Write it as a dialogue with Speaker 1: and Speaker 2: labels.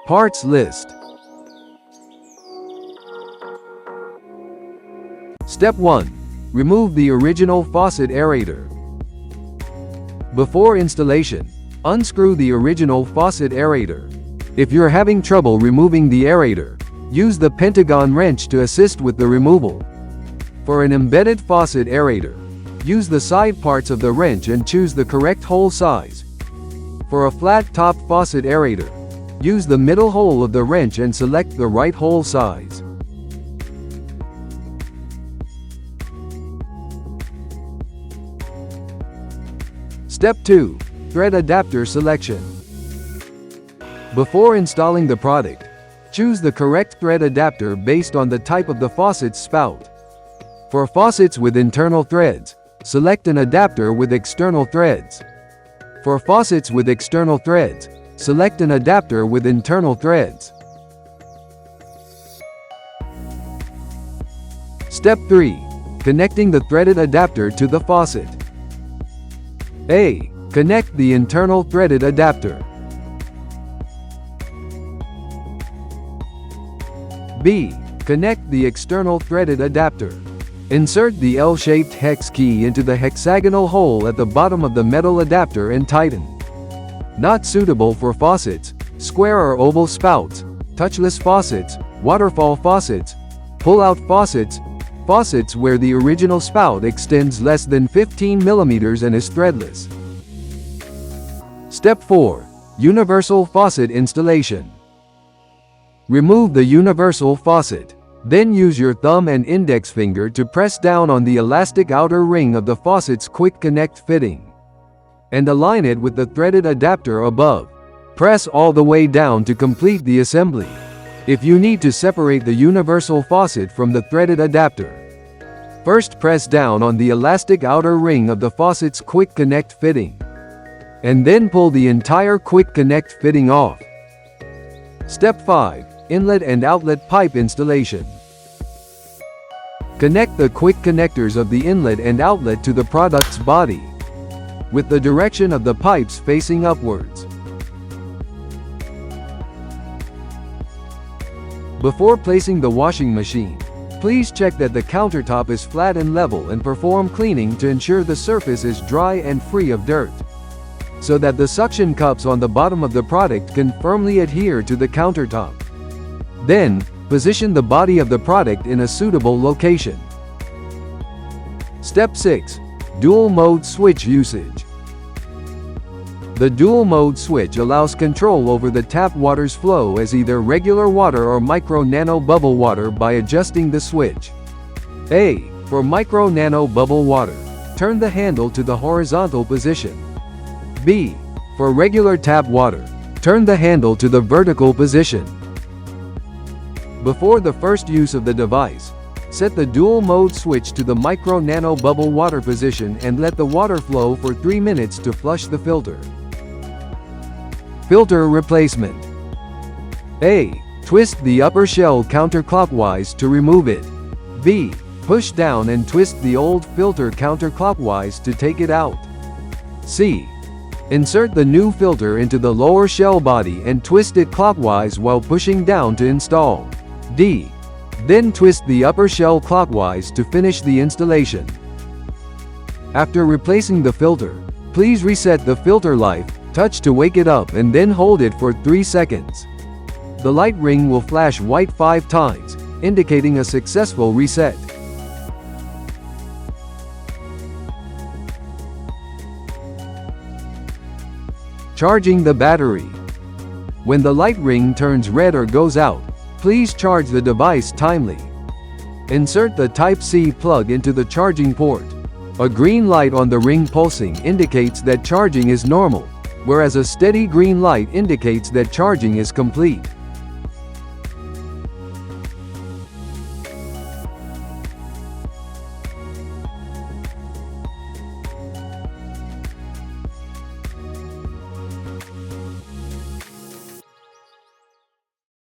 Speaker 1: Parts list. Step 1. Remove the original faucet aerator. Before installation, unscrew the original faucet aerator. If you're having trouble removing the aerator, use the pentagon wrench to assist with the removal. For an embedded faucet aerator, use the side parts of the wrench and choose the correct hole size. For a flat-top faucet aerator, use the middle hole of the wrench and select the right hole size. Step 2. Thread adapter selection. Before installing the product, choose the correct thread adapter based on the type of the faucet's spout. For faucets with internal threads, select an adapter with external threads. For faucets with external threads, select an adapter with internal threads. Step 3. Connecting the threaded adapter to the faucet. A. Connect the internal threaded adapter. B. Connect the external threaded adapter. Insert the L-shaped hex key into the hexagonal hole at the bottom of the metal adapter and tighten. Not suitable for faucets, square or oval spouts, touchless faucets, waterfall faucets, pull-out faucets, faucets where the original spout extends less than 15 mm and is threadless. Step 4. Universal faucet installation. Remove the universal faucet. Then use your thumb and index finger to press down on the elastic outer ring of the faucet's quick connect fitting, and align it with the threaded adapter above. Press all the way down to complete the assembly. If you need to separate the universal faucet from the threaded adapter, first press down on the elastic outer ring of the faucet's quick connect fitting, and then pull the entire quick connect fitting off. Step 5. Inlet and outlet pipe installation. Connect the quick connectors of the inlet and outlet to the product's body, with the direction of the pipes facing upwards. Before placing the washing machine, please check that the countertop is flat and level and perform cleaning to ensure the surface is dry and free of dirt, so that the suction cups on the bottom of the product can firmly adhere to the countertop. Then, position the body of the product in a suitable location. Step 6. Dual mode switch usage. The dual mode switch allows control over the tap water's flow as either regular water or micro-nano bubble water by adjusting the switch. A. For micro-nano bubble water, turn the handle to the horizontal position. B. For regular tap water, turn the handle to the vertical position. Before the first use of the device, set the dual mode switch to the micro-nano bubble water position and let the water flow for 3 minutes to flush the filter. Filter replacement. A. Twist the upper shell counterclockwise to remove it. B. Push down and twist the old filter counterclockwise to take it out. C. Insert the new filter into the lower shell body and twist it clockwise while pushing down to install. D. Then twist the upper shell clockwise to finish the installation. After replacing the filter, please reset the filter life, touch to wake it up and then hold it for 3 seconds. The light ring will flash white 5 times, indicating a successful reset. Charging the battery. When the light ring turns red or goes out, please charge the device timely. Insert the Type-C plug into the charging port. A green light on the ring pulsing indicates that charging is normal, whereas a steady green light indicates that charging is complete.